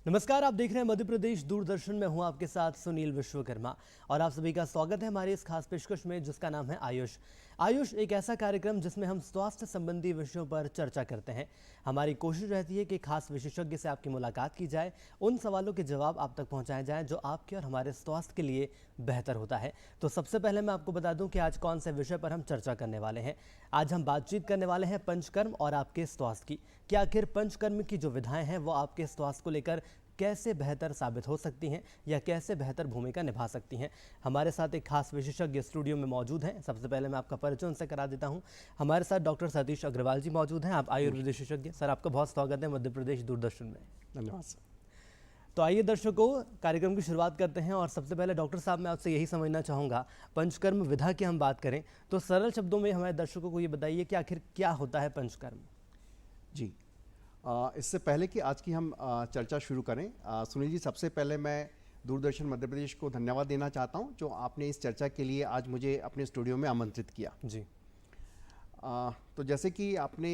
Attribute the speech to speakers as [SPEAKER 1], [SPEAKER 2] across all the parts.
[SPEAKER 1] नमस्कार, आप देख रहे हैं मध्य प्रदेश दूरदर्शन में। हूं आपके साथ सुनील विश्वकर्मा और आप सभी का स्वागत है हमारी इस खास पेशकश में जिसका नाम है आयुष। आयुष एक ऐसा कार्यक्रम जिसमें हम स्वास्थ्य संबंधी विषयों पर चर्चा करते हैं। हमारी कोशिश रहती है कि खास विशेषज्ञ से आपकी मुलाकात की जाए, उन सवालों के जवाब आप तक पहुंचाए जाएं जो आपके और हमारे स्वास्थ्य के लिए बेहतर होता है। तो सबसे पहले मैं आपको बता दूं कि आज कौन से विषय पर हम चर्चा करने वाले हैं। आज हम बातचीत करने वाले हैं पंचकर्म और आपके स्वास्थ्य की। क्या आखिर पंचकर्म की जो विधाएं हैं वो आपके स्वास्थ्य को लेकर कैसे बेहतर साबित हो सकती हैं या कैसे बेहतर भूमिका निभा सकती हैं। हमारे साथ एक खास विशेषज्ञ स्टूडियो में मौजूद हैं। सबसे पहले मैं आपका परिचय उनसे करा देता हूं। हमारे साथ डॉक्टर सतीश अग्रवाल जी मौजूद हैं। आप आयुर्वेद विशेषज्ञ। सर, आपका बहुत स्वागत है मध्य प्रदेश दूरदर्शन में।
[SPEAKER 2] धन्यवाद सर।
[SPEAKER 1] तो आइए दर्शकों, कार्यक्रम की शुरुआत करते हैं। और सबसे पहले डॉक्टर साहब, मैं आपसे यही समझना चाहूँगा, पंचकर्म विधा की हम बात करें तो सरल शब्दों में हमारे दर्शकों को ये बताइए कि आखिर क्या होता है पंचकर्म।
[SPEAKER 2] जी, इससे पहले कि आज की हम चर्चा शुरू करें, सुनील जी, सबसे पहले मैं दूरदर्शन मध्य प्रदेश को धन्यवाद देना चाहता हूं जो आपने इस चर्चा के लिए आज मुझे अपने स्टूडियो में आमंत्रित किया।
[SPEAKER 1] जी।
[SPEAKER 2] तो जैसे कि आपने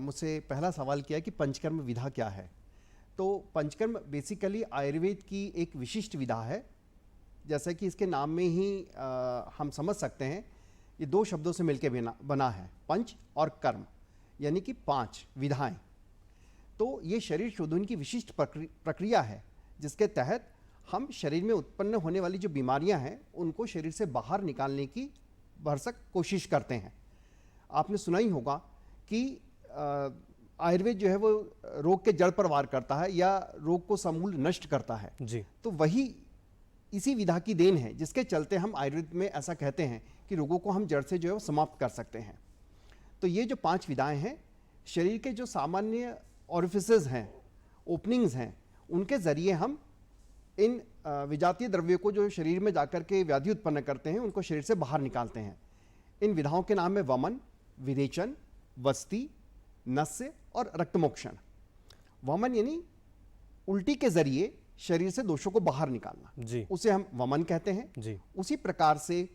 [SPEAKER 2] मुझसे पहला सवाल किया कि पंचकर्म विधा क्या है, तो पंचकर्म बेसिकली आयुर्वेद की एक विशिष्ट विधा है। जैसे कि इसके नाम में ही हम समझ सकते हैं, ये दो शब्दों से मिलकर बना है, पंच और कर्म, यानी कि 5 विधाएं। तो ये शरीर शोधन की विशिष्ट प्रक्रिया है जिसके तहत हम शरीर में उत्पन्न होने वाली जो बीमारियां हैं उनको शरीर से बाहर निकालने की भरसक कोशिश करते हैं। आपने सुना ही होगा कि आयुर्वेद जो है वो रोग के जड़ पर वार करता है या रोग को समूल नष्ट करता है।
[SPEAKER 1] जी।
[SPEAKER 2] तो वही इसी विधा की देन है जिसके चलते हम आयुर्वेद में ऐसा कहते हैं कि रोगों को हम जड़ से जो है वो समाप्त कर सकते हैं। तो ये जो 5 विधाएं हैं, शरीर के जो सामान्य ऑरिफिसेस हैं, ओपनिंग्स हैं, उनके जरिए हम इन विजातीय द्रव्यों को जो शरीर में जाकर के व्याधि उत्पन्न करते हैं उनको शरीर से बाहर निकालते हैं। इन विधाओं के नाम है वमन, विरेचन, वस्ति, नस्य और रक्तमोक्षण। वमन यानी उल्टी के जरिए शरीर से दोषों को बाहर निकालना,
[SPEAKER 1] जी।
[SPEAKER 2] उसे हम वमन कहते हैं।
[SPEAKER 1] जी।
[SPEAKER 2] उसी प्रकार से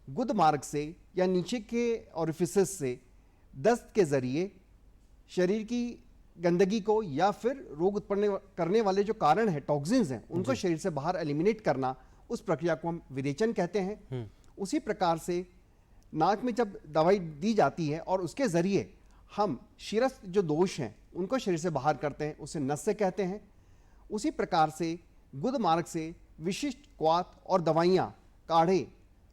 [SPEAKER 2] गुद मार्ग से या नीचे के ऑरिफिसेस से दस्त के जरिए शरीर की गंदगी को या फिर रोग उत्पन्न करने वाले जो कारण है, टॉक्सिन्स हैं, उनको शरीर से बाहर एलिमिनेट करना, उस प्रक्रिया को हम विरेचन कहते हैं। उसी प्रकार से नाक में जब दवाई दी जाती है और उसके जरिए हम शिरस्थ जो दोष हैं उनको शरीर से बाहर करते हैं, उसे नस्य कहते हैं। उसी प्रकार से गुद मार्ग से विशिष्ट क्वाथ और दवाइयाँ, काढ़े,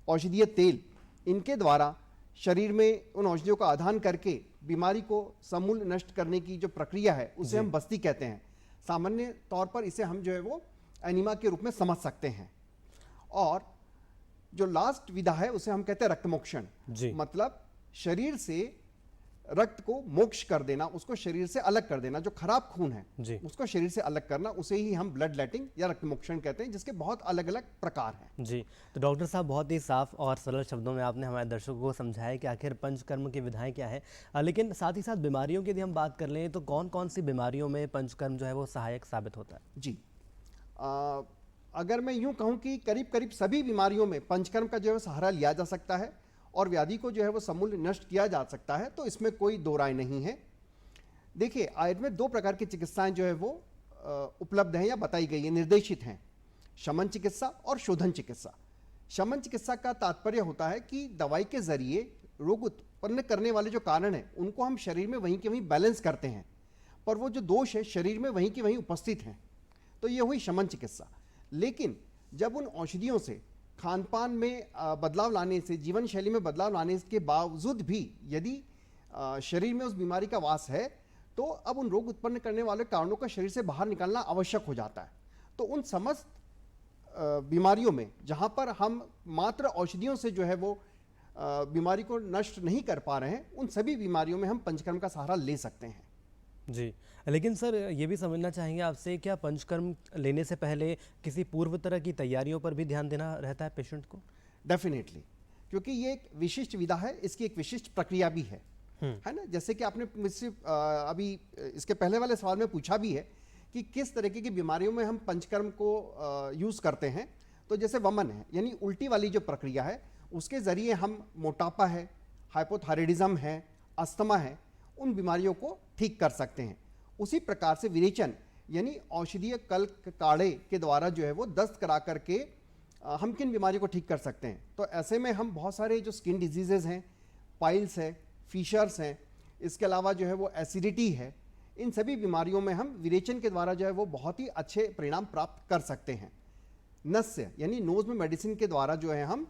[SPEAKER 2] औषधीय तेल, इनके द्वारा शरीर में उन औषधियों का आधान करके बीमारी को समूल नष्ट करने की जो प्रक्रिया है उसे हम बस्ती कहते हैं। सामान्य तौर पर इसे हम जो है वो एनीमा के रूप में समझ सकते हैं। और जो लास्ट विधा है उसे हम कहते हैं रक्तमोक्षण। मतलब शरीर से रक्त को मोक्ष कर देना, उसको शरीर से अलग कर देना। जो खराब खून है उसको शरीर से अलग करना, उसे ही हम ब्लड लेटिंग या रक्तमोक्षण कहते हैं, जिसके बहुत अलग अलग प्रकार हैं।
[SPEAKER 1] जी। तो डॉक्टर साहब, बहुत ही साफ और सरल शब्दों में आपने हमारे दर्शकों को समझाया कि आखिर पंचकर्म की विधाएं क्या है। लेकिन साथ ही साथ बीमारियों की यदि हम बात कर लें तो कौन कौन सी बीमारियों में पंचकर्म जो है वो सहायक साबित होता है।
[SPEAKER 2] जी, अगर मैं यूं कहूं कि करीब करीब सभी बीमारियों में पंचकर्म का जो है सहारा लिया जा सकता है और व्याधि को जो है वो समूल नष्ट किया जा सकता है, तो इसमें कोई दो राय नहीं है। देखिए, आयुर्वेद में 2 प्रकार की चिकित्साएं जो है वो उपलब्ध हैं या बताई गई है, निर्देशित हैं, शमन चिकित्सा और शोधन चिकित्सा। शमन चिकित्सा का तात्पर्य होता है कि दवाई के जरिए रोग उत्पन्न करने वाले जो कारण हैं उनको हम शरीर में वहीं के वहीं बैलेंस करते हैं, पर वो जो दोष है शरीर में वहीं के वहीं उपस्थित हैं, तो ये हुई शमन चिकित्सा। लेकिन जब उन औषधियों से, खान-पान में बदलाव लाने से, जीवन शैली में बदलाव लाने के बावजूद भी यदि शरीर में उस बीमारी का वास है, तो अब उन रोग उत्पन्न करने वाले कारणों का शरीर से बाहर निकालना आवश्यक हो जाता है। तो उन समस्त बीमारियों में जहां पर हम मात्र औषधियों से जो है वो बीमारी को नष्ट नहीं कर पा रहे हैं, उन सभी बीमारियों में हम पंचकर्म का सहारा ले सकते हैं।
[SPEAKER 1] जी। लेकिन सर, ये भी समझना चाहेंगे आपसे, क्या पंचकर्म लेने से पहले किसी पूर्व तरह की तैयारियों पर भी ध्यान देना रहता है पेशेंट को?
[SPEAKER 2] डेफिनेटली, क्योंकि ये एक विशिष्ट विधा है, इसकी एक विशिष्ट प्रक्रिया भी है ना। जैसे कि आपने मुझसे अभी इसके पहले वाले सवाल में पूछा भी है कि किस तरीके की बीमारियों में हम पंचकर्म को यूज करते हैं। तो जैसे वमन है, यानी उल्टी वाली जो प्रक्रिया है, उसके जरिए हम मोटापा है, हाइपोथायराइडिज्म है, अस्थमा है, उन बीमारियों को ठीक कर सकते हैं। उसी प्रकार से विरेचन, यानी औषधीय कल काढ़े के द्वारा जो है वो दस्त करा करके हम किन बीमारी को ठीक कर सकते हैं। तो ऐसे में हम बहुत सारे जो स्किन डिजीजेज हैं, पाइल्स है, फिशर्स हैं, इसके अलावा जो है वो एसिडिटी है, इन सभी बीमारियों में हम विरेचन के द्वारा जो है वो बहुत ही अच्छे परिणाम प्राप्त कर सकते हैं। नस्य यानी नोज में मेडिसिन के द्वारा जो है हम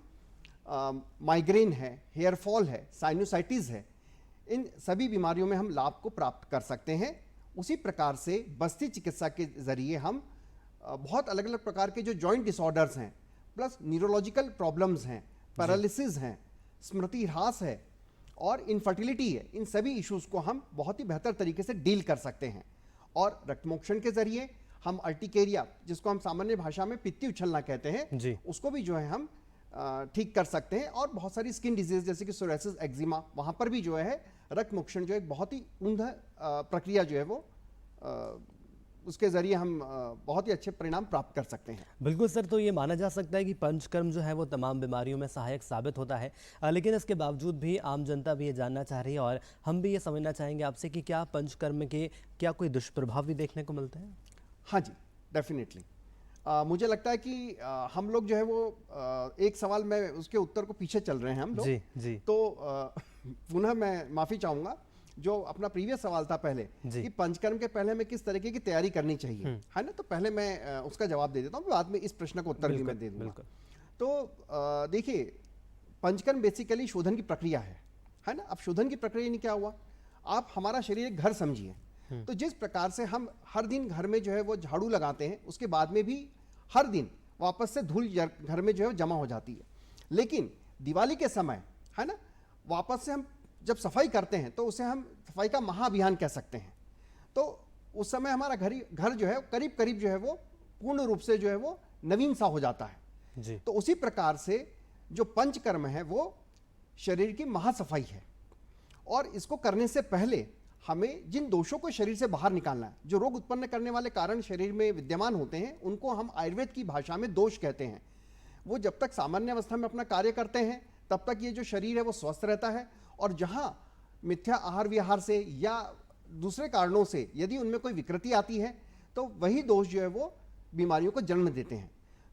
[SPEAKER 2] माइग्रेन है, हेयर फॉल है, साइनोसाइटिस है, इन सभी बीमारियों में हम लाभ को प्राप्त कर सकते हैं। उसी प्रकार से बस्ती चिकित्सा के जरिए हम बहुत अलग अलग प्रकार के जो जॉइंट डिसऑर्डर्स हैं, प्लस न्यूरोलॉजिकल प्रॉब्लम्स हैं, पैरालिसिस हैं, स्मृति ह्रास है और इनफर्टिलिटी है, इन सभी इश्यूज को हम बहुत ही बेहतर तरीके से डील कर सकते हैं। और रक्तमोक्षण के जरिए हम अर्टिकेरिया, जिसको हम सामान्य भाषा में पित्ती उछलना कहते हैं, उसको भी जो है हम ठीक कर सकते हैं। और बहुत सारी स्किन डिजीज जैसे कि सोरायसिस, एक्जिमा, वहां पर भी जो है रक्तमोक्षण जो एक बहुत ही उम्दा प्रक्रिया जो है वो उसके जरिए हम बहुत ही अच्छे परिणाम प्राप्त कर सकते हैं।
[SPEAKER 1] बिल्कुल सर, तो ये माना जा सकता है कि पंचकर्म जो है वो तमाम बीमारियों में सहायक साबित होता है, लेकिन इसके बावजूद भी आम जनता भी ये जानना चाह रही है और हम भी ये समझना चाहेंगे आपसे कि क्या पंचकर्म के क्या कोई दुष्प्रभाव भी देखने को मिलते हैं?
[SPEAKER 2] हाँ जी, डेफिनेटली। मुझे लगता है कि हम लोग जो है वो एक सवाल में उसके उत्तर को पीछे चल रहे हैं हम लोग।
[SPEAKER 1] जी।
[SPEAKER 2] तो पुनः मैं माफ़ी चाहूँगा, जो अपना प्रीवियस सवाल था पहले कि पंचकर्म के पहले हमें किस तरीके की तैयारी करनी चाहिए, है ना, तो पहले मैं उसका जवाब दे देता हूँ, बाद में इस प्रश्न का उत्तर भी मैं दे दूँगा। तो देखिए, पंचकर्म बेसिकली शोधन की प्रक्रिया है ना। अब शोधन की प्रक्रिया नहीं क्या हुआ, आप हमारा शरीर एक घर समझिए, तो जिस प्रकार से हम हर दिन घर में जो है वो झाड़ू लगाते हैं, उसके बाद में भी हर दिन वापस से धूल घर में जो है जमा हो जाती है, लेकिन दिवाली के समय, है ना, वापस से हम जब सफाई करते हैं तो उसे हम सफाई का महाअभियान कह सकते हैं। तो उस समय हमारा घर जो है करीब करीब जो है वो पूर्ण रूप से जो है वो नवीन सा हो जाता है जी। तो उसी प्रकार से जो पंचकर्म है वो शरीर की महासफाई है, और इसको करने से पहले हमें जिन दोषों को शरीर से बाहर निकालना है, जो रोग उत्पन्न करने वाले कारण शरीर में विद्यमान होते हैं, उनको हम आयुर्वेद की भाषा में दोष कहते हैं। वो जब तक सामान्य अवस्था में अपना कार्य करते हैं तब तक ये जो शरीर है वो स्वस्थ रहता है, और जहां मिथ्या आहार विहार से या दूसरे कारणों से यदि उनमें कोई विकृति आती है तो वही दोष जो है वो बीमारियों को जन्म देते हैं।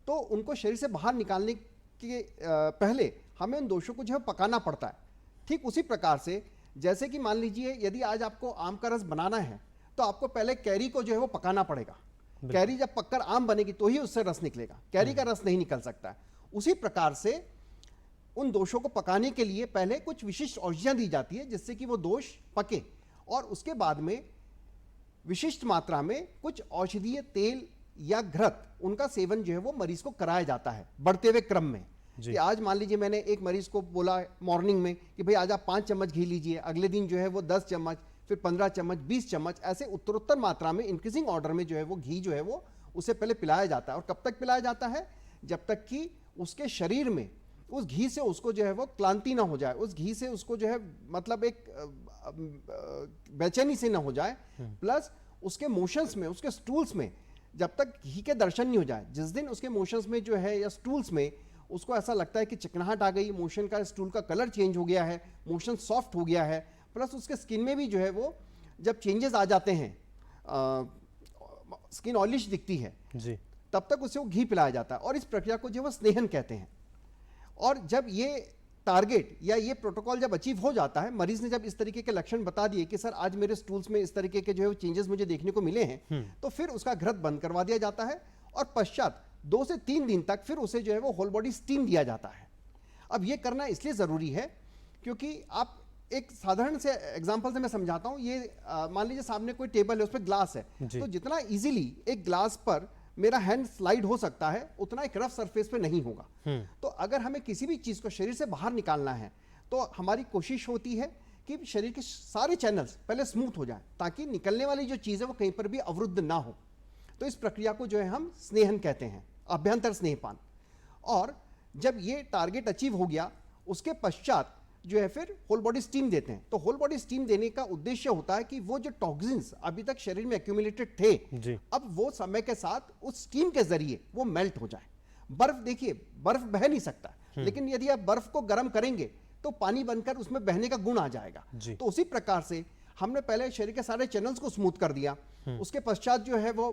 [SPEAKER 2] तो उनको शरीर से बाहर निकालने के पहले हमें उन दोषों को जो है पकाना पड़ता है। ठीक उसी प्रकार से जैसे कि मान लीजिए यदि आज आपको आम का रस बनाना है तो आपको पहले कैरी को जो है वो पकाना पड़ेगा। कैरी जब पककर आम बनेगी तो ही उससे रस निकलेगा, कैरी का रस नहीं निकल सकता है। उसी प्रकार से उन दोषों को पकाने के लिए पहले कुछ विशिष्ट औषधियां दी जाती है जिससे कि वो दोष पके, और उसके बाद में विशिष्ट मात्रा में कुछ औषधीय तेल या घृत उनका सेवन जो है वो मरीज को कराया जाता है बढ़ते हुए क्रम में। कि आज मान लीजिए मैंने एक मरीज को बोला मॉर्निंग में कि भाई आज आप 5 चम्मच घी लीजिए, अगले दिन जो है वो 10 चम्मच, फिर 15 चम्मच, 20 चम्मच, ऐसे उत्तरोत्तर मात्रा में इंक्रीजिंग ऑर्डर में जो है वो घी जो है वो उसे पहले पिलाया जाता है। और कब तक पिलाया जाता है? जब तक कि उसके शरीर में उस घी से उसको जो है वो क्लांति ना हो जाए, उस घी से उसको जो है मतलब एक बेचैनी से ना हो जाए, प्लस उसके मोशंस में, उसके स्टूल्स में जब तक घी के दर्शन नहीं हो जाए। जिस दिन उसके मोशंस में जो है या स्टूल्स में उसको ऐसा लगता है कि चिकनाहट आ गई, मोशन का, स्टूल का कलर चेंज हो गया है, मोशन सॉफ्ट हो गया है, प्लस उसके स्किन में भी जो है वो जब चेंजेस आ जाते हैं, स्किन ऑयलिश दिखती है जी, तब तक उसे वो घी पिलाया जाता है। और इस प्रक्रिया को जो है स्नेहन कहते हैं। और जब ये टारगेट या ये प्रोटोकॉल जब अचीव हो जाता है, मरीज ने जब इस तरीके के लक्षण बता दिए कि सर आज मेरे स्टूल्स में इस तरीके के जो है चेंजेस मुझे देखने को मिले हैं, तो फिर उसका घृत बंद करवा दिया जाता है और पश्चात 2 से 3 दिन तक फिर उसे जो है वो होल बॉडी स्टीम दिया जाता है। अब ये करना इसलिए ज़रूरी है क्योंकि आप एक साधारण से एग्जांपल से मैं समझाता हूँ। ये मान लीजिए सामने कोई टेबल है, उस पर ग्लास है, तो जितना इजीली एक ग्लास पर मेरा हैंड स्लाइड हो सकता है उतना एक रफ सरफेस पे नहीं होगा। तो अगर हमें किसी भी चीज को शरीर से बाहर निकालना है तो हमारी कोशिश होती है कि शरीर के सारे चैनल्स पहले स्मूथ हो जाए ताकि निकलने वाली जो चीज है वो कहीं पर भी अवरुद्ध ना हो। तो इस प्रक्रिया को जो है हम स्नेहन कहते हैं, अभ्यंतर स्नेहपान। और जब ये टारगेट अचीव हो गया उसके पश्चात जो है फिर होल बॉडी स्टीम देते हैं। तो होल बॉडी स्टीम देने का उद्देश्य होता है कि वो जो टॉक्सिन्स अभी तक शरीर में एक्यूमुलेटेड थे जी, अब वो समय के साथ उस स्टीम के जरिए वो मेल्ट हो जाए। बर्फ देखिए, बर्फ बह नहीं सकता, लेकिन यदि आप बर्फ को गर्म करेंगे तो पानी बनकर उसमें बहने का गुण आ जाएगा। तो उसी प्रकार से हमने पहले शरीर के सारे चैनल्स को स्मूथ कर दिया, उसके पश्चात जो है वो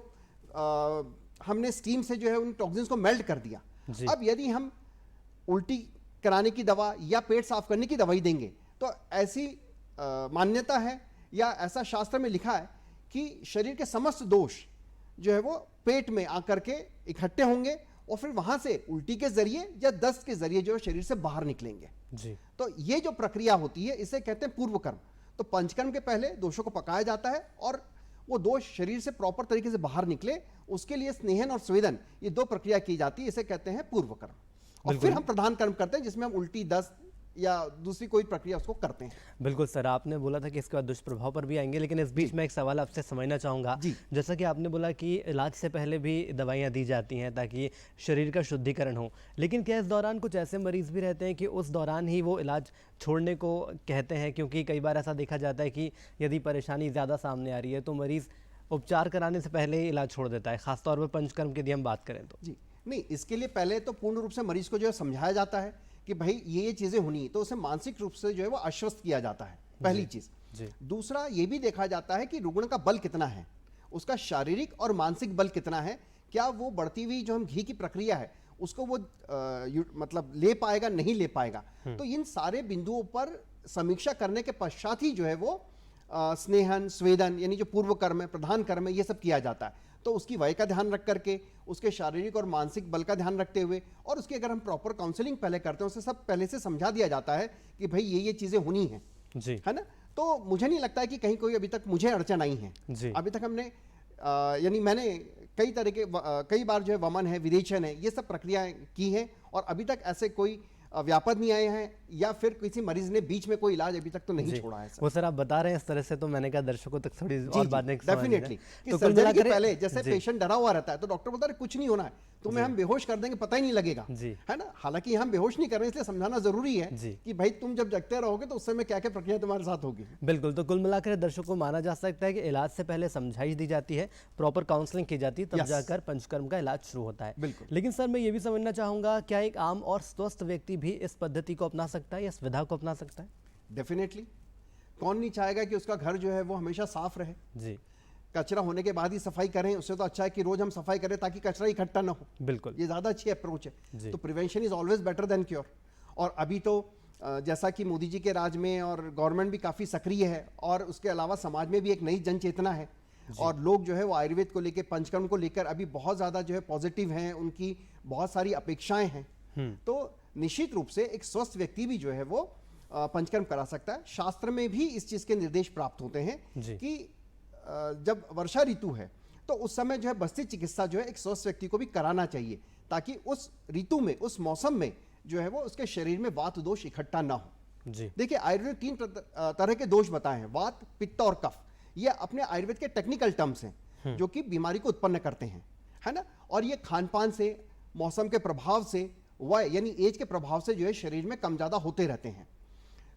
[SPEAKER 2] हमने स्टीम से जो है उन टॉक्सिन्स को मेल्ट कर दिया। अब यदि हम उल्टी कराने की दवा या पेट साफ करने की दवाई देंगे तो ऐसी मान्यता है या ऐसा शास्त्र में लिखा है कि शरीर के समस्त दोष जो है वो पेट में आकर के इकट्ठे होंगे और फिर वहां से उल्टी के जरिए या दस्त के जरिए जो है शरीर से बाहर निकलेंगे
[SPEAKER 1] जी।
[SPEAKER 2] तो ये जो प्रक्रिया होती है इसे कहते हैं पूर्व कर्म। तो पंचकर्म के पहले दोषों को पकाया जाता है और वो दोष शरीर से प्रॉपर तरीके से बाहर निकले, उसके लिए स्नेहन और स्वेदन, ये दो प्रक्रिया की जाती है, इसे कहते हैं पूर्व कर्म। और फिर हम प्रधान कर्म करते हैं जिसमें हम उल्टी, दस्त या दूसरी कोई प्रक्रिया उसको करते हैं।
[SPEAKER 1] बिल्कुल सर, आपने बोला था कि इसके बाद दुष्प्रभाव पर भी आएंगे, लेकिन इस बीच में एक सवाल आपसे समझना चाहूँगा। जैसा कि आपने बोला कि इलाज से पहले भी दवाइयाँ दी जाती हैं ताकि शरीर का शुद्धिकरण हो, लेकिन क्या इस दौरान कुछ ऐसे मरीज भी रहते हैं कि उस दौरान ही वो इलाज छोड़ने को कहते हैं? क्योंकि कई बार ऐसा देखा जाता है कि यदि परेशानी ज़्यादा सामने आ रही है तो मरीज़ उपचार कराने से पहले ही इलाज छोड़ देता है, खासतौर पर पंचकर्म की यदि हम बात करें तो।
[SPEAKER 2] जी नहीं, इसके लिए पहले तो पूर्ण रूप से मरीज को जो है समझाया जाता है कि भाई ये चीजें होनी, तो उसे मानसिक रूप से जो है वो आश्वस्त किया जाता है, पहली चीज। दूसरा ये भी देखा जाता है कि रुग्ण का बल कितना है, उसका शारीरिक और मानसिक बल कितना है, क्या वो बढ़ती हुई जो हम घी की प्रक्रिया है उसको वो मतलब ले पाएगा, नहीं ले पाएगा। तो इन सारे बिंदुओं पर समीक्षा करने के पश्चात ही जो है वो स्नेहन, स्वेदन यानी जो पूर्व कर्म है, प्रधान कर्म है, ये सब किया जाता है। तो उसकी वय का ध्यान रख करके, उसके शारीरिक और मानसिक बल का ध्यान रखते हुए, और उसकी अगर हम प्रॉपर काउंसलिंग पहले करते हैं, उसे सब पहले से समझा दिया जाता है कि भाई ये चीजें होनी है जी, है ना। तो मुझे नहीं लगता है कि कहीं कोई अभी तक मुझे अड़चन आई है जी। अभी तक हमने यानी मैंने कई बार जो है वमन है, विरेचन है, ये सब प्रक्रियाएं की हैं और अभी तक ऐसे कोई व्यापद नहीं आए हैं या फिर किसी मरीज ने बीच में कोई इलाज अभी तक तो नहीं छोड़ा है सर।
[SPEAKER 1] वो सर आप बता रहे हैं इस तरह से, तो मैंने कहा दर्शकों तक थोड़ी और बातें
[SPEAKER 2] डेफिनेटली कि सर्जरी के पहले जैसे पेशेंट डरा हुआ रहता है तो डॉक्टर बोलता है कुछ नहीं होना है, तुम्हें हम बेहोश कर देंगे, पता ही नहीं लगेगा, है ना। हालांकि हम बेहोश नहीं कर रहे हैं, इसलिए समझाना जरूरी है कि भाई तुम जब जगते रहोगे तो उस समय क्या क्या प्रक्रिया तुम्हारे साथ होगी।
[SPEAKER 1] बिल्कुल, तो कुल मिलाकर दर्शकों को माना जा सकता है कि इलाज से पहले समझाइश दी जाती है, प्रॉपर काउंसलिंग की जाती है, तब जाकर पंचकर्म का इलाज शुरू होता है।
[SPEAKER 2] बिल्कुल।
[SPEAKER 1] लेकिन सर मैं ये भी समझना चाहूंगा, क्या एक आम और स्वस्थ व्यक्ति भी इस पद्धति को अपना सकता है या इस विधा को अपना सकता है?
[SPEAKER 2] डेफिनेटली, कौन नहीं चाहेगा कि उसका घर जो है वो हमेशा साफ रहे जी। कचरा होने के बाद ही सफाई करें, उससे तो अच्छा है कि रोज हम सफाई करें ताकि कचरा इकट्ठा ना हो।
[SPEAKER 1] बिल्कुल, ये
[SPEAKER 2] ज्यादा अच्छी अप्रोच है। तो prevention is always better than cure. और अभी तो जैसा कि मोदी जी के राज में और गवर्नमेंट भी काफी सक्रिय है और उसके अलावा समाज में भी एक नई जन चेतना है और लोग जो है वो आयुर्वेद को लेकर, पंचकर्म को लेकर अभी बहुत ज्यादा जो है पॉजिटिव हैं, उनकी बहुत सारी अपेक्षाएं हैं। तो निश्चित रूप से एक स्वस्थ व्यक्ति भी जो है वो पंचकर्म करा सकता है। शास्त्र में भी इस चीज के निर्देश प्राप्त होते हैं कि जब वर्षा ऋतु है तो उस समय जो है बस्ती चिकित्सा जो है एक स्वस्थ व्यक्ति को भी कराना चाहिए ताकि उस ऋतु में, उस मौसम में जो है वो उसके शरीर में वात दोष इकट्ठा ना हो जी। देखिए आयुर्वेद 3 तरह के दोष बताए हैं, वात, पित्त और कफ। ये अपने आयुर्वेद के टेक्निकल टर्म्स हैं जो कि बीमारी को उत्पन्न करते हैं, है ना। और ये खान पान से, मौसम के प्रभाव से, वय यानी एज के प्रभाव से जो है शरीर में कम ज्यादा होते रहते हैं।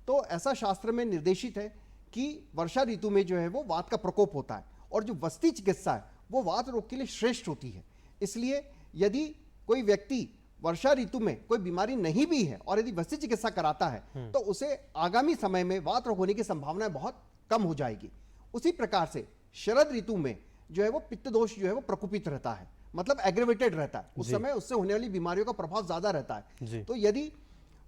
[SPEAKER 2] तो ऐसा शास्त्र में निर्देशित है कि वर्षा ऋतु में जो है वो वात का प्रकोप होता है और जो वस्ती चिकित्सा है वो वात रोग के लिए श्रेष्ठ होती है। इसलिए यदि कोई व्यक्ति वर्षा ऋतु में कोई बीमारी नहीं भी है और यदि वस्ती चिकित्सा कराता है तो उसे आगामी समय में वात रोग होने की संभावना बहुत कम हो जाएगी। उसी प्रकार से शरद ऋतु में जो है वो पित्त दोष जो है वो प्रकोपित रहता है, मतलब एग्रेवेटेड रहता है। उस समय उससे होने वाली बीमारियों का प्रभाव ज्यादा रहता है। तो यदि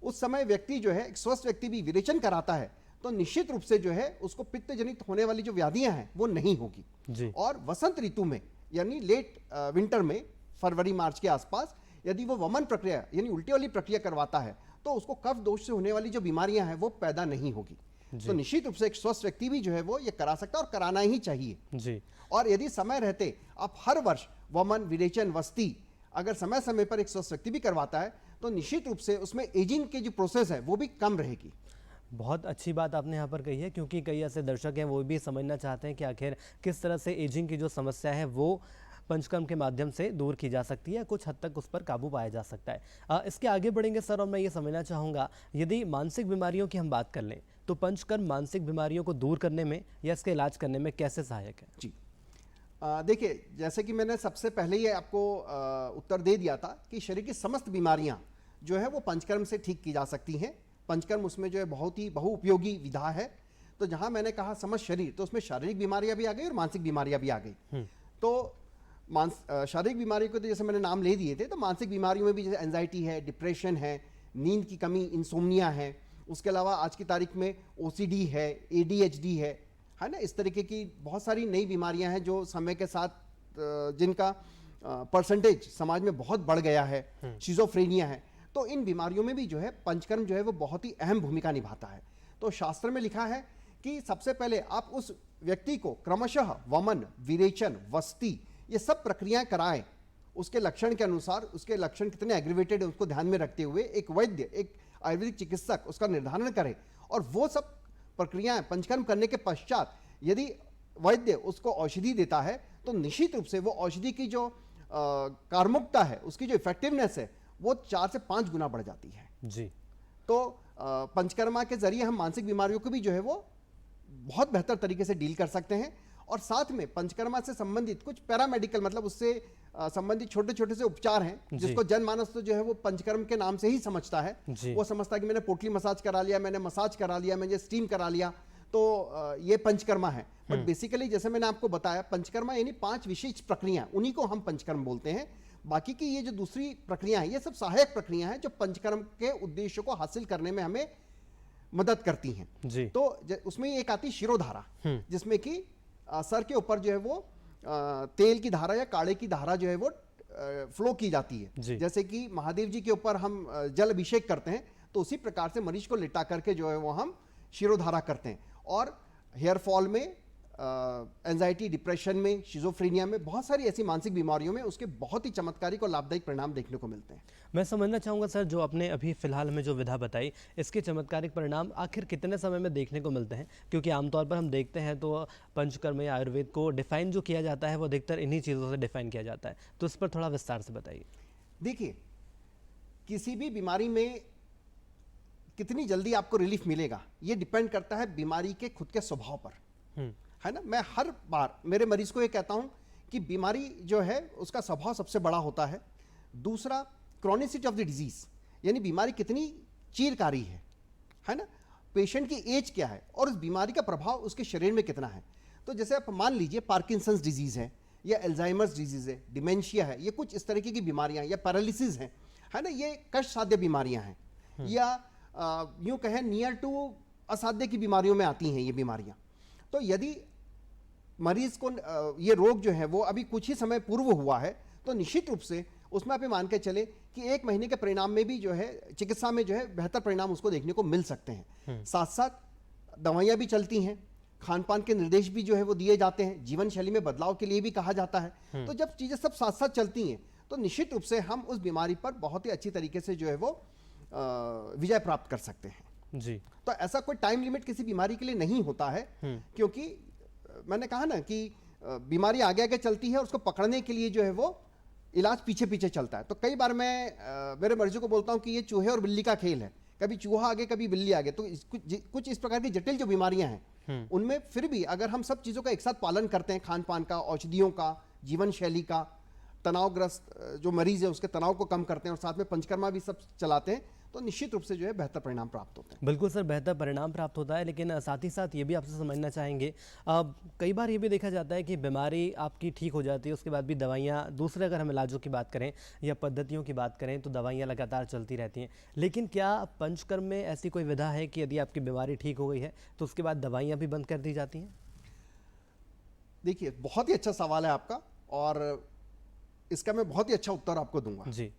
[SPEAKER 2] उस समय व्यक्ति जो है, एक स्वस्थ व्यक्ति भी विरेचन कराता है तो निश्चित रूप से जो है उसको पित्त जनित होने वाली जो व्याधियां हैं वो नहीं होगी। और वसंत ऋतु में यानी लेट विंटर में, फरवरी मार्च के आसपास यदि वो वमन प्रक्रिया यानी उल्टी वाली प्रक्रिया करवाता है तो उसको कफ दोष से होने वाली जो बीमारियां हैं वो पैदा नहीं होगी। तो निश्चित रूप से एक स्वस्थ व्यक्ति भी जो है वो ये करा सकता है और कराना ही चाहिए जी। और यदि समय रहते आप हर वर्ष वमन, विरेचन, वस्ती अगर समय समय पर एक स्वस्थ व्यक्ति भी करवाता है तो निश्चित रूप से उसमें एजिंग की जो प्रोसेस है वो भी कम रहेगी।
[SPEAKER 1] बहुत अच्छी बात आपने यहाँ पर कही है, क्योंकि कई ऐसे दर्शक हैं वो भी समझना चाहते हैं कि आखिर किस तरह से एजिंग की जो समस्या है वो पंचकर्म के माध्यम से दूर की जा सकती है, कुछ हद तक उस पर काबू पाया जा सकता है। इसके आगे बढ़ेंगे सर, और मैं ये समझना चाहूँगा यदि मानसिक बीमारियों की हम बात कर लें तो पंचकर्म मानसिक बीमारियों को दूर करने में या इसके इलाज करने में कैसे सहायक है?
[SPEAKER 2] जी देखिए, जैसे कि मैंने सबसे पहले ही आपको उत्तर दे दिया था कि शरीर की समस्त बीमारियां जो है वो पंचकर्म से ठीक की जा सकती हैं। पंचकर्म उसमें जो है बहुत ही बहुउपयोगी विधा है। तो जहां मैंने कहा समझ शरीर, तो उसमें शारीरिक बीमारियां भी आ गई और मानसिक बीमारियां भी आ गई। तो शारीरिक बीमारियों को तो जैसे मैंने नाम ले दिए थे, तो मानसिक बीमारियों में भी जैसे एंजाइटी है, डिप्रेशन है, नींद की कमी, इंसोम्निया है, उसके अलावा आज की तारीख में ओसीडी है, एडीएचडी है ना। इस तरीके की बहुत सारी नई बीमारियां हैं जो समय के साथ जिनका परसेंटेज समाज में बहुत बढ़ गया है, शिजोफ्रेनिया है। तो इन बीमारियों में भी जो है पंचकर्म जो है वो बहुत ही अहम भूमिका निभाता है। तो शास्त्र में लिखा है कि सबसे पहले आप उस व्यक्ति को क्रमशः वमन, विरेचन, वस्ती, ये सब प्रक्रियाएं कराएं, उसके लक्षण के अनुसार, उसके लक्षण कितने एग्रीवेटेड है उसको ध्यान में रखते हुए एक वैद्य, एक आयुर्वेदिक चिकित्सक उसका निर्धारण करे, और वो सब प्रक्रियाएं पंचकर्म करने के पश्चात यदि वैद्य उसको औषधि देता है तो निश्चित रूप से वो औषधि की जो कार्मुकता है, उसकी जो इफेक्टिवनेस है, वो 4 से 5 गुना बढ़ जाती है
[SPEAKER 1] जी।
[SPEAKER 2] तो पंचकर्मा के जरिए हम मानसिक बीमारियों को भी जो है वो बहुत बेहतर तरीके से डील कर सकते हैं। और साथ में पंचकर्मा से संबंधित कुछ पैरामेडिकल, मतलब उससे संबंधित छोटे छोटे से उपचार हैं जिसको जनमानस तो जो है वो पंचकर्म के नाम से ही समझता है। वो समझता है कि मैंने पोटली मसाज करा लिया, मैंने मसाज करा लिया, मैंने स्टीम करा लिया, तो ये पंचकर्मा है। बट बेसिकली जैसे मैंने आपको बताया, पंचकर्मा यानी 5 विशेष प्रक्रिया, उन्हीं को हम पंचकर्म बोलते हैं। बाकी की ये जो दूसरी प्रक्रिया है, ये सब सहायक प्रक्रिया है जो पंचकर्म के उद्देश्य को हासिल करने में हमें मदद करती हैं जी। तो उसमें एक आती शिरोधारा, जिसमें कि सर के ऊपर जो है वो तेल की धारा या काढ़े की धारा जो है वो फ्लो की जाती है। जैसे कि महादेव जी के ऊपर हम जल अभिषेक करते हैं, तो उसी प्रकार से मरीज को लिटा करके जो है वो हम शिरोधारा करते हैं। और हेयर फॉल में, एंजाइटी, डिप्रेशन में, शिजोफ्रेनिया में, बहुत सारी ऐसी मानसिक बीमारियों में उसके बहुत ही चमत्कारिक और लाभदायक परिणाम देखने को मिलते हैं।
[SPEAKER 1] मैं समझना चाहूँगा सर, जो आपने अभी फिलहाल में जो विधा बताई, इसके चमत्कारिक परिणाम आखिर कितने समय में देखने को मिलते हैं? क्योंकि आमतौर पर हम देखते हैं तो पंचकर्म या आयुर्वेद को डिफाइन जो किया जाता है वो अधिकतर इन्हीं चीज़ों से डिफाइन किया जाता है, तो इस पर थोड़ा विस्तार से बताइए।
[SPEAKER 2] देखिए, किसी भी बीमारी में कितनी जल्दी आपको रिलीफ मिलेगा ये डिपेंड करता है बीमारी के खुद के स्वभाव पर, है ना। मैं हर बार मेरे मरीज को ये कहता हूं कि बीमारी जो है उसका स्वभाव सबसे बड़ा होता है। दूसरा, क्रॉनिसिटी ऑफ द डिजीज, यानी बीमारी कितनी चीरकारी है ना। पेशेंट की एज क्या है और उस बीमारी का प्रभाव उसके शरीर में कितना है। तो जैसे आप मान लीजिए पार्किंसंस डिजीज है या अल्जाइमर्स डिजीज है, डिमेंशिया है, ये कुछ इस तरीके की बीमारियां, या पैरालिसिस है ना, ये कष्ट साध्य बीमारियां हैं, या यूं कहें नियर टू असाध्य की बीमारियों में आती हैं ये बीमारियां। तो यदि मरीज को ये रोग जो है वो अभी कुछ ही समय पूर्व हुआ है, तो निश्चित रूप से उसमें आप ये मान के चले कि 1 महीने के परिणाम में भी जो है चिकित्सा में जो है बेहतर परिणाम उसको देखने को मिल सकते हैं। साथ साथ दवाइयां भी चलती हैं, खान पान के निर्देश भी जो है वो दिए जाते हैं, जीवन शैली में बदलाव के लिए भी कहा जाता है। तो जब चीजें सब साथ साथ चलती हैं तो निश्चित रूप से हम उस बीमारी पर बहुत ही अच्छी तरीके से जो है वो विजय प्राप्त कर सकते हैं जी। तो ऐसा कोई टाइम लिमिट किसी बीमारी के लिए नहीं होता है, क्योंकि मैंने कहा ना कि बीमारी आगे आगे चलती है और उसको पकड़ने के लिए जो है वो इलाज पीछे पीछे चलता है। तो कई बार मैं मेरे मरीजों को बोलता हूं कि ये चूहे और बिल्ली का खेल है, कभी चूहा आगे कभी बिल्ली आगे। तो कुछ इस प्रकार की जटिल जो बीमारियां हैं उनमें फिर भी अगर हम सब चीजों का एक साथ पालन करते हैं, खान पान का, औषधियों का, जीवन शैली का, तनावग्रस्त जो मरीज है उसके तनाव को कम करते हैं और साथ में पंचकर्मा भी सब चलाते हैं, तो निश्चित रूप से जो है बेहतर परिणाम प्राप्त होते हैं।
[SPEAKER 1] बिल्कुल सर, बेहतर परिणाम प्राप्त होता है, लेकिन साथ ही साथ ये भी आपसे समझना चाहेंगे, कई बार ये भी देखा जाता है कि बीमारी आपकी ठीक हो जाती है, उसके बाद भी दवाइयाँ, दूसरे अगर हम इलाजों की बात करें या पद्धतियों की बात करें तो दवाइयाँ लगातार चलती रहती हैं। लेकिन क्या पंचकर्म में ऐसी कोई विधा है कि यदि आपकी बीमारी ठीक हो गई है तो उसके बाद दवाइयाँ भी बंद कर दी जाती हैं?
[SPEAKER 2] देखिए, बहुत ही अच्छा सवाल है आपका और इसका मैं बहुत ही अच्छा उत्तर आपको दूंगा
[SPEAKER 1] जी,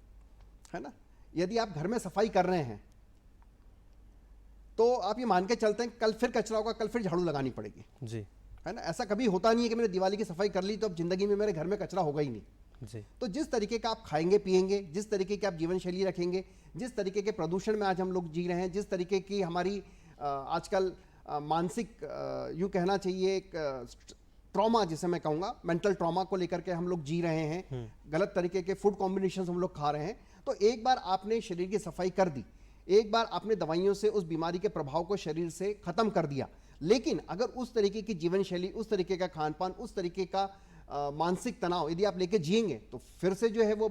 [SPEAKER 2] है ना। यदि आप घर में सफाई कर रहे हैं तो आप ये मान के चलते हैं कल फिर कचरा होगा, कल फिर झाड़ू लगानी पड़ेगी जी, है ना। ऐसा कभी होता नहीं है कि मैंने दिवाली की सफाई कर ली तो अब जिंदगी में मेरे घर में कचरा होगा ही नहीं जी। तो जिस तरीके का आप खाएंगे पिएंगे, जिस तरीके की आप जीवन शैली रखेंगे, जिस तरीके के प्रदूषण में आज हम लोग जी रहे हैं, जिस तरीके की हमारी आजकल मानसिक यूं कहना चाहिए एक ट्रॉमा, जिसे मैं कहूँगा मेंटल ट्रॉमा को लेकर के हम लोग जी रहे हैं, गलत तरीके के फूड कॉम्बिनेशन हम लोग खा रहे हैं। तो एक बार आपने शरीर की सफाई कर दी, एक बार आपने दवाइयों से उस बीमारी के प्रभाव को शरीर से खत्म कर दिया, लेकिन अगर उस तरीके की जीवन शैली, उस तरीके का खान पान, उस तरीके का मानसिक तनाव यदि आप लेके जिएंगे तो फिर से जो है वो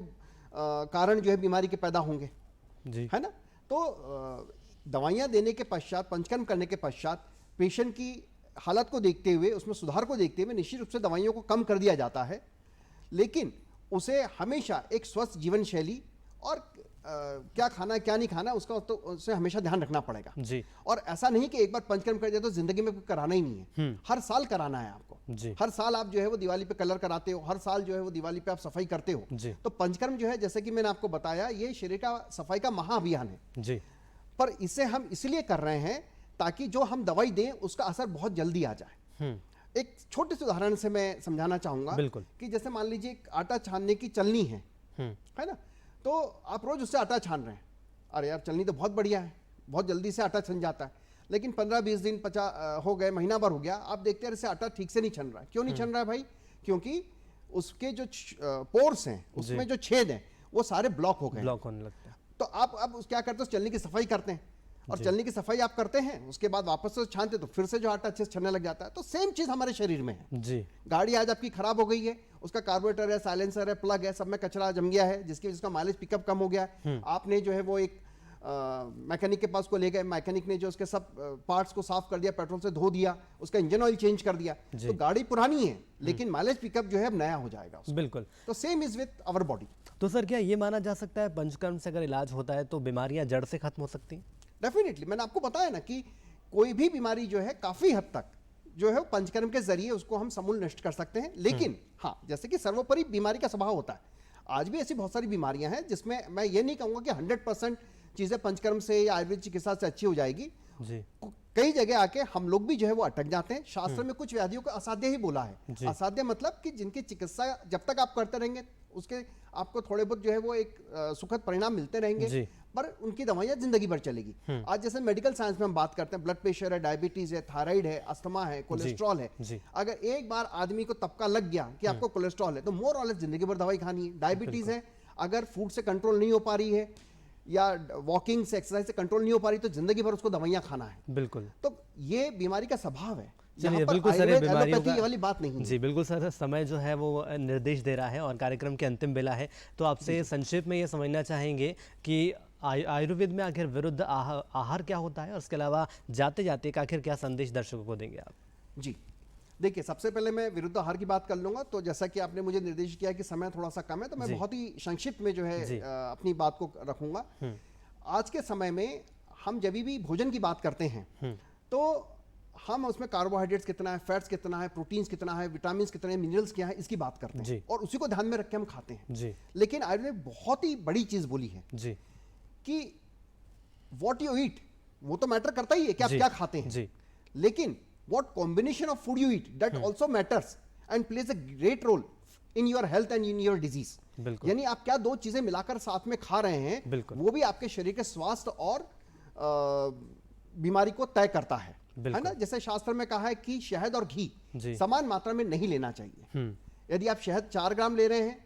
[SPEAKER 2] कारण जो है बीमारी के पैदा होंगे जी, है ना। तो दवाइयाँ देने के पश्चात, पंचकर्म करने के पश्चात पेशेंट की हालत को देखते हुए, उसमें सुधार को देखते हुए निश्चित रूप से दवाइयों को कम कर दिया जाता है, लेकिन उसे हमेशा एक स्वस्थ जीवन शैली और क्या खाना है क्या नहीं खाना उसका तो उसे हमेशा ध्यान रखना पड़ेगा
[SPEAKER 1] जी।
[SPEAKER 2] और ऐसा नहीं कि एक बार पंचकर्म कर दिया तो जिंदगी में कराना ही नहीं है, हर साल कराना है आपको
[SPEAKER 1] जी।
[SPEAKER 2] हर साल आप जो है वो दिवाली पे कलर कराते हो, हर साल जो है वो दिवाली पे आप सफाई करते हो।
[SPEAKER 1] जी।
[SPEAKER 2] तो पंचकर्म जो है जैसे कि मैंने आपको बताया ये शरीर का सफाई का महाअभियान है
[SPEAKER 1] जी।
[SPEAKER 2] पर इसे हम इसलिए कर रहे हैं ताकि जो हम दवाई दें उसका असर बहुत जल्दी आ जाए। एक छोटे से उदाहरण से मैं समझाना चाहूंगा
[SPEAKER 1] बिल्कुल।
[SPEAKER 2] कि जैसे मान लीजिए एक आटा छानने की चलनी है ना, तो आप रोज उससे आटा छान रहे हैं, अरे यार चलनी तो बहुत बढ़िया है, बहुत जल्दी से आटा छन जाता है, लेकिन 15-20 दिन 50 हो गए, महीना भर हो गया, आप देखते हैं इससे आटा ठीक से नहीं छन रहा है। क्यों नहीं छन रहा है भाई? क्योंकि उसके जो पोर्स हैं, उसमें जो छेद हैं वो सारे ब्लॉक हो गए,
[SPEAKER 1] ब्लॉक होने लगता है।
[SPEAKER 2] तो आप अब क्या करते हो, चलनी की सफाई करते हैं और चलनी की सफाई आप करते हैं, उसके बाद वापस से छानते तो फिर से जो आटा अच्छे से छनने लग जाता है। तो सेम चीज हमारे शरीर में है
[SPEAKER 1] जी।
[SPEAKER 2] गाड़ी आज आपकी खराब हो गई है, उसका कार्बोरेटर है, साइलेंसर है, प्लग है, सब में कचरा जम गया है जिसकी वजह से माइलेज पिकअप कम हो गया है। आपने जो है वो एक मैकेनिक के पास को ले गए, मैकेनिक ने जो उसके सब पार्ट्स को साफ कर दिया, पेट्रोल से धो दिया, उसका इंजन ऑयल चेंज कर दिया, तो गाड़ी पुरानी है लेकिन माइलेज पिकअप जो है अब नया हो जाएगा उसका।
[SPEAKER 1] बिल्कुल।
[SPEAKER 2] तो same is with our body.
[SPEAKER 1] तो सर क्या ये माना जा सकता है पंचकर्म से अगर इलाज होता है तो बीमारियां जड़ से खत्म हो सकती हैं?
[SPEAKER 2] डेफिनेटली, मैंने आपको बताया ना कि कोई भी बीमारी जो है काफी हद तक जो है पंचकर्म के जरिए उसको हम समूल नष्ट कर सकते हैं। लेकिन हाँ, जैसे कि सर्वोपरि बीमारी का स्वभाव होता है, आज भी ऐसी बहुत सारी बीमारियां हैं जिसमें मैं ये नहीं कहूंगा कि 100% चीजें पंचकर्म से या आयुर्वेद चिकित्सा से अच्छी हो जाएगी
[SPEAKER 1] जी।
[SPEAKER 2] कई जगह आके हम लोग भी जो है वो अटक जाते हैं। शास्त्र में कुछ व्याधियों को असाध्य ही बोला है। असाध्य मतलब कि जिनकी चिकित्सा जब तक आप करते रहेंगे उसके आपको थोड़े बहुत जो है वो एक सुखद परिणाम मिलते रहेंगे, पर उनकी दवाइयां जिंदगी भर चलेगी। आज जैसे मेडिकल साइंस में हम बात करते हैं, ब्लड प्रेशर है, डायबिटीज है, थायराइड है, अस्थमा है, कोलेस्ट्रॉल है, अगर एक बार आदमी को तबका लग गया कि आपको कोलेस्ट्रॉल है तो मोर और लेस जिंदगी भर दवाई खानी है। डायबिटीज है, अगर फूड से कंट्रोल नहीं हो पा रही है या वॉकिंग से एक्सरसाइज से कंट्रोल नहीं हो पा रही तो जिंदगी भर उसको दवाइयां खाना है।
[SPEAKER 1] बिल्कुल।
[SPEAKER 2] तो ये बीमारी का स्वभाव है।
[SPEAKER 1] चलिए, बिल्कुल सर,
[SPEAKER 2] एलोपैथी वाली बात नहीं है।
[SPEAKER 1] जी बिल्कुल सर, समय जो है वो निर्देश दे रहा है और कार्यक्रम के अंतिम बेला है, तो आपसे संक्षेप में ये समझना चाहेंगे कि आयुर्वेद में आखिर विरुद्ध आहार क्या होता है और उसके अलावा जाते जाते आखिर क्या संदेश दर्शकों को देंगे आप? जी
[SPEAKER 2] देखिए, सबसे पहले मैं विरुद्ध आहार की बात कर लूंगा। तो जैसा कि आपने मुझे निर्देश किया कि समय थोड़ा सा कम है, तो मैं बहुत ही संक्षिप्त में जो है अपनी बात को रखूंगा। आज के समय में हम जब भी भोजन की बात करते हैं तो हम उसमें कार्बोहाइड्रेट्स कितना है, फैट्स कितना है, प्रोटीन्स कितना है, विटामिन कितने हैं, मिनरल्स क्या है, इसकी बात करते हैं और उसी को ध्यान में रख के हम खाते हैं। लेकिन आयुर्वेद ने बहुत ही बड़ी चीज बोली है कि व्हाट यू ईट वो तो मैटर करता ही है कि आप क्या खाते हैं, लेकिन what combination of food you eat that also matters and plays a great role in your health and in your disease। यानी आप क्या दो चीजें मिलाकर साथ में खा रहे हैं वो भी आपके शरीर के स्वास्थ्य और बीमारी को तय करता है ना। जैसे शास्त्र में कहा है कि शहद और घी समान मात्रा में नहीं लेना चाहिए। यदि आप शहद 4 ग्राम ले रहे हैं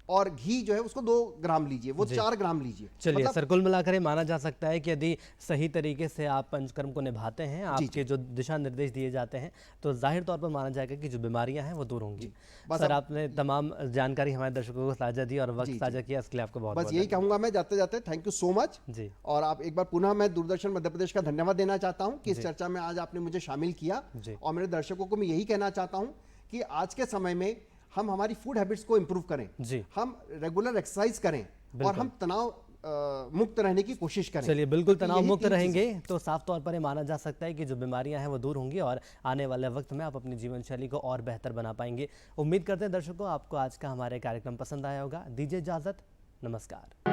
[SPEAKER 2] और घी जो है उसको 2 ग्राम लीजिए, वो 4 ग्राम लीजिए।
[SPEAKER 1] चलिए मतलब, सर कुल मिलाकर ये माना जा सकता है कि यदि सही तरीके से आप पंचकर्म को निभाते हैं, आपके जो दिशा निर्देश दिए जाते हैं, तो जाहिर तौर पर माना जाएगा कि जो बीमारियां हैं वो दूर होंगी। सर आपने तमाम जानकारी हमारे दर्शकों को साझा दी और वक्त साझा किया, इसके लिए आपको बहुत
[SPEAKER 2] बस यही कहूंगा मैं जाते जाते, थैंक यू सो मच जी। और आप एक बार पुनः मैं दूरदर्शन मध्य प्रदेश का धन्यवाद देना चाहता हूँ कि इस चर्चा में आज आपने मुझे शामिल किया। और मेरे दर्शकों को मैं यही कहना चाहता हूँ कि आज के समय में हम हमारी फूड हैबिट्स को इंप्रूव करें, हम रेगुलर एक्सरसाइज करें और हम तनाव मुक्त रहने की कोशिश करें।
[SPEAKER 1] चलिए, बिल्कुल तनाव मुक्त रहेंगे तो साफ तौर पर ये माना जा सकता है कि जो बीमारियां हैं वो दूर होंगी और आने वाले वक्त में आप अपनी जीवन शैली को और बेहतर बना पाएंगे। उम्मीद करते हैं दर्शकों आपको आज का हमारे कार्यक्रम पसंद आया होगा। दीजिए इजाजत, नमस्कार।